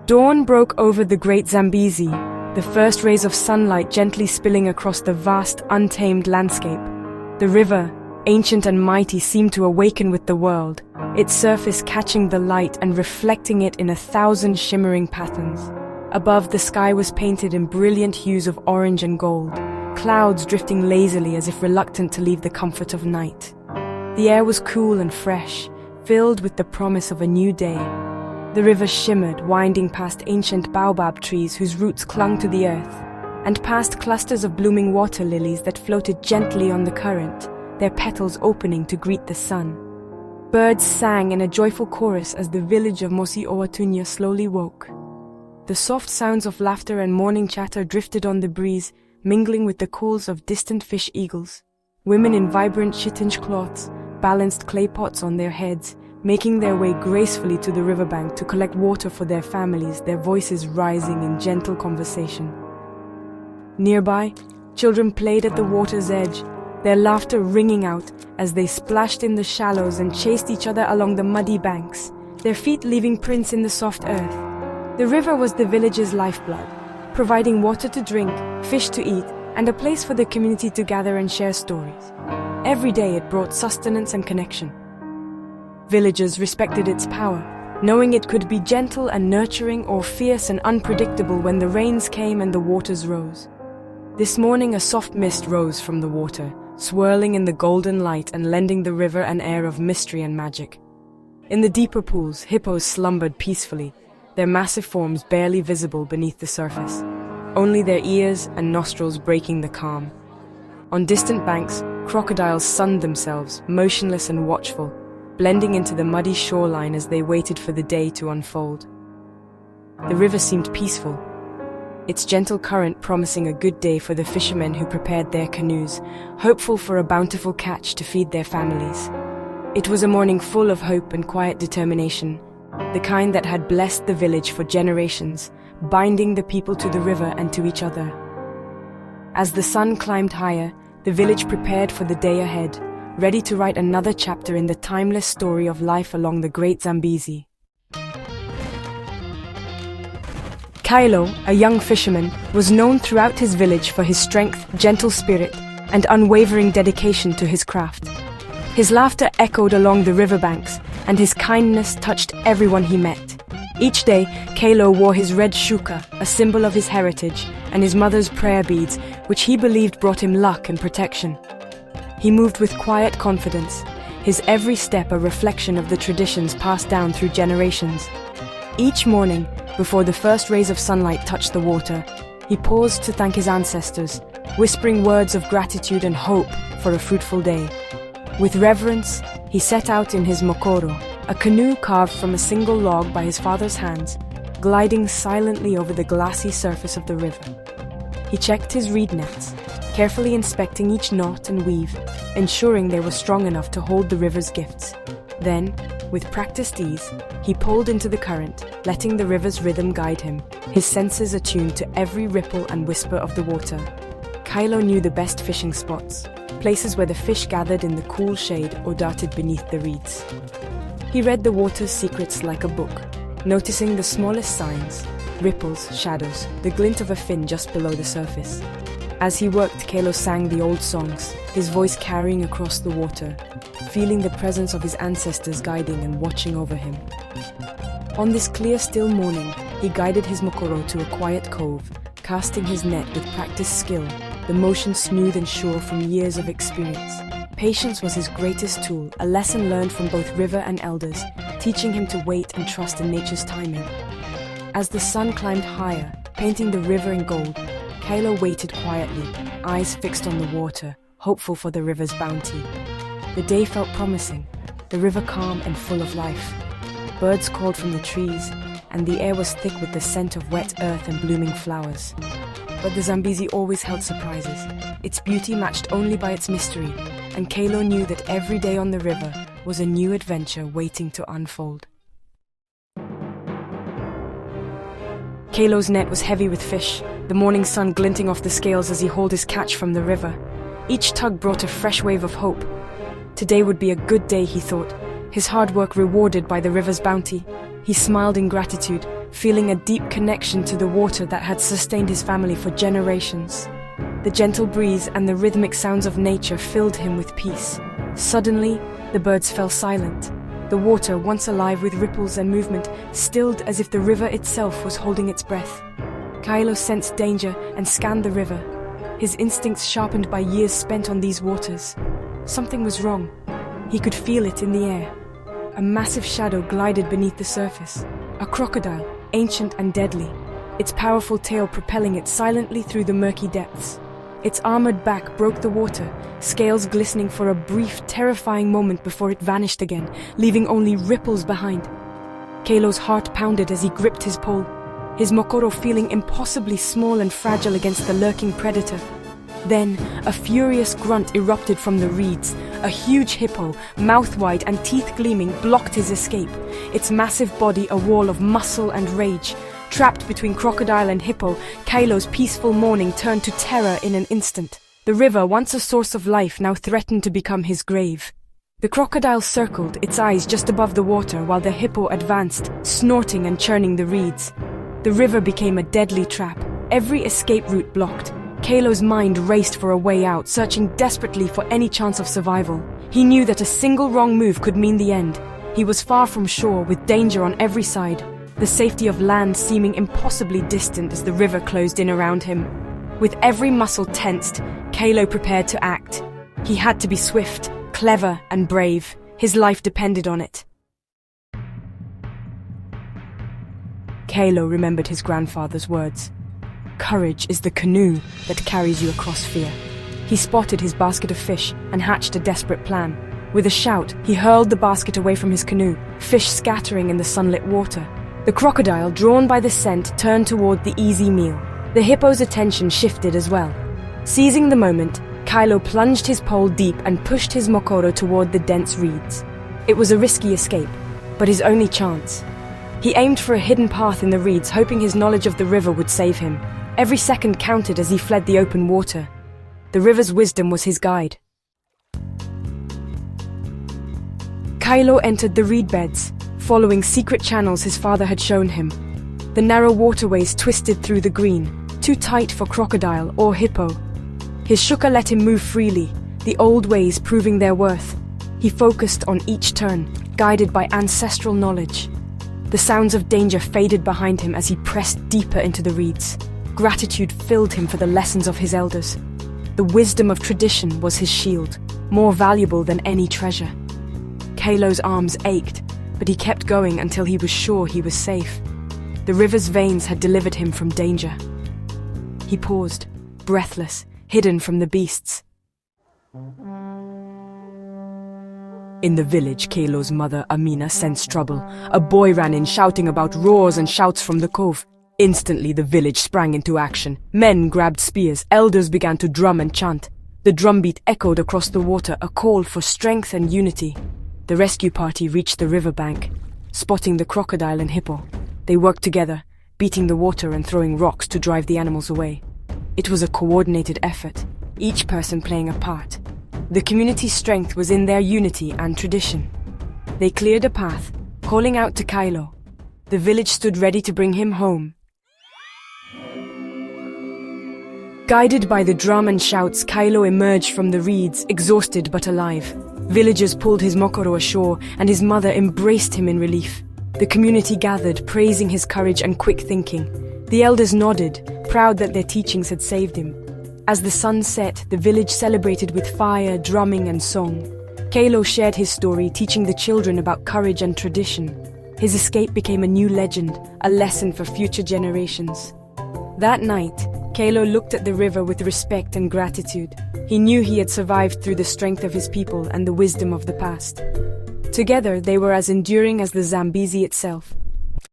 Dawn broke over the great Zambezi, the first rays of sunlight gently spilling across the vast, untamed landscape. The river, ancient and mighty, seemed to awaken with the world, its surface catching the light and reflecting it in 1,000 shimmering patterns. Above, the sky was painted in brilliant hues of orange and gold, clouds drifting lazily as if reluctant to leave the comfort of night. The air was cool and fresh, filled with the promise of a new day. The river shimmered, winding past ancient baobab trees whose roots clung to the earth, and past clusters of blooming water lilies that floated gently on the current, their petals opening to greet the sun. Birds sang in a joyful chorus as the village of Mosi Owatunya slowly woke. The soft sounds of laughter and morning chatter drifted on the breeze, mingling with the calls of distant fish eagles. Women in vibrant chitinge cloths balanced clay pots on their heads, making their way gracefully to the riverbank to collect water for their families, their voices rising in gentle conversation. Nearby, children played at the water's edge, their laughter ringing out as they splashed in the shallows and chased each other along the muddy banks, their feet leaving prints in the soft earth. The river was the village's lifeblood, providing water to drink, fish to eat, and a place for the community to gather and share stories. Every day it brought sustenance and connection. Villagers respected its power, knowing it could be gentle and nurturing or fierce and unpredictable when the rains came and the waters rose. This morning a soft mist rose from the water, swirling in the golden light and lending the river an air of mystery and magic. In the deeper pools, hippos slumbered peacefully, their massive forms barely visible beneath the surface, only their ears and nostrils breaking the calm. On distant banks, crocodiles sunned themselves, motionless and watchful, blending into the muddy shoreline as they waited for the day to unfold. The river seemed peaceful, its gentle current promising a good day for the fishermen who prepared their canoes, hopeful for a bountiful catch to feed their families. It was a morning full of hope and quiet determination, the kind that had blessed the village for generations, binding the people to the river and to each other. As the sun climbed higher, the village prepared for the day ahead, ready to write another chapter in the timeless story of life along the great Zambezi. Kylo, a young fisherman, was known throughout his village for his strength, gentle spirit, and unwavering dedication to his craft. His laughter echoed along the riverbanks, and his kindness touched everyone he met. Each day, Kylo wore his red shuka, a symbol of his heritage, and his mother's prayer beads, which he believed brought him luck and protection. He moved with quiet confidence, his every step a reflection of the traditions passed down through generations. Each morning, before the first rays of sunlight touched the water, he paused to thank his ancestors, whispering words of gratitude and hope for a fruitful day. With reverence, he set out in his mokoro, a canoe carved from a single log by his father's hands, gliding silently over the glassy surface of the river. He checked his reed nets, carefully inspecting each knot and weave, ensuring they were strong enough to hold the river's gifts. Then, with practiced ease, he pulled into the current, letting the river's rhythm guide him, his senses attuned to every ripple and whisper of the water. Kylo knew the best fishing spots, places where the fish gathered in the cool shade or darted beneath the reeds. He read the water's secrets like a book, noticing the smallest signs, ripples, shadows, the glint of a fin just below the surface. As he worked, Kylo sang the old songs, his voice carrying across the water, feeling the presence of his ancestors guiding and watching over him. On this clear, still morning, he guided his mokoro to a quiet cove, casting his net with practiced skill, the motion smooth and sure from years of experience. Patience was his greatest tool, a lesson learned from both river and elders, teaching him to wait and trust in nature's timing. As the sun climbed higher, painting the river in gold, Kylo waited quietly, eyes fixed on the water, hopeful for the river's bounty. The day felt promising, the river calm and full of life. Birds called from the trees, and the air was thick with the scent of wet earth and blooming flowers. But the Zambezi always held surprises, its beauty matched only by its mystery, and Kylo knew that every day on the river was a new adventure waiting to unfold. Kylo's net was heavy with fish, the morning sun glinting off the scales as he hauled his catch from the river. Each tug brought a fresh wave of hope. Today would be a good day, he thought, his hard work rewarded by the river's bounty. He smiled in gratitude, feeling a deep connection to the water that had sustained his family for generations. The gentle breeze and the rhythmic sounds of nature filled him with peace. Suddenly, the birds fell silent. The water, once alive with ripples and movement, stilled as if the river itself was holding its breath. Kylo sensed danger and scanned the river, his instincts sharpened by years spent on these waters. Something was wrong. He could feel it in the air. A massive shadow glided beneath the surface. A crocodile, ancient and deadly, its powerful tail propelling it silently through the murky depths. Its armored back broke the water, scales glistening for a brief, terrifying moment before it vanished again, leaving only ripples behind. Kylo's heart pounded as he gripped his pole, his Mokoro feeling impossibly small and fragile against the lurking predator. Then, a furious grunt erupted from the reeds. A huge hippo, mouth wide and teeth gleaming, blocked his escape, its massive body a wall of muscle and rage. Trapped between crocodile and hippo, Kylo's peaceful morning turned to terror in an instant. The river, once a source of life, now threatened to become his grave. The crocodile circled, its eyes just above the water, while the hippo advanced, snorting and churning the reeds. The river became a deadly trap, every escape route blocked. Kylo's mind raced for a way out, searching desperately for any chance of survival. He knew that a single wrong move could mean the end. He was far from shore, with danger on every side, the safety of land seeming impossibly distant as the river closed in around him. With every muscle tensed, Kylo prepared to act. He had to be swift, clever, and brave. His life depended on it. Kylo remembered his grandfather's words. Courage is the canoe that carries you across fear. He spotted his basket of fish and hatched a desperate plan. With a shout, he hurled the basket away from his canoe, fish scattering in the sunlit water. The crocodile, drawn by the scent, turned toward the easy meal. The hippo's attention shifted as well. Seizing the moment, Kylo plunged his pole deep and pushed his Mokoro toward the dense reeds. It was a risky escape, but his only chance. He aimed for a hidden path in the reeds, hoping his knowledge of the river would save him. Every second counted as he fled the open water. The river's wisdom was his guide. Kylo entered the reed beds, following secret channels his father had shown him. The narrow waterways twisted through the green, too tight for crocodile or hippo. His shuka let him move freely, the old ways proving their worth. He focused on each turn, guided by ancestral knowledge. The sounds of danger faded behind him as he pressed deeper into the reeds. Gratitude filled him for the lessons of his elders. The wisdom of tradition was his shield, more valuable than any treasure. Kylo's arms ached, but he kept going until he was sure he was safe. The river's veins had delivered him from danger. He paused, breathless, hidden from the beasts. In the village, Kylo's mother, Amina, sensed trouble. A boy ran in, shouting about roars and shouts from the cove. Instantly, the village sprang into action. Men grabbed spears, elders began to drum and chant. The drumbeat echoed across the water, a call for strength and unity. The rescue party reached the riverbank, spotting the crocodile and hippo. They worked together, beating the water and throwing rocks to drive the animals away. It was a coordinated effort, each person playing a part. The community's strength was in their unity and tradition. They cleared a path, calling out to Kylo. The village stood ready to bring him home. Guided by the drum and shouts, Kylo emerged from the reeds, exhausted but alive. Villagers pulled his Mokoro ashore, and his mother embraced him in relief. The community gathered, praising his courage and quick thinking. The elders nodded, proud that their teachings had saved him. As the sun set, the village celebrated with fire, drumming, and song. Kylo shared his story, teaching the children about courage and tradition. His escape became a new legend, a lesson for future generations. That night, Kylo looked at the river with respect and gratitude. He knew he had survived through the strength of his people and the wisdom of the past. Together, they were as enduring as the Zambezi itself.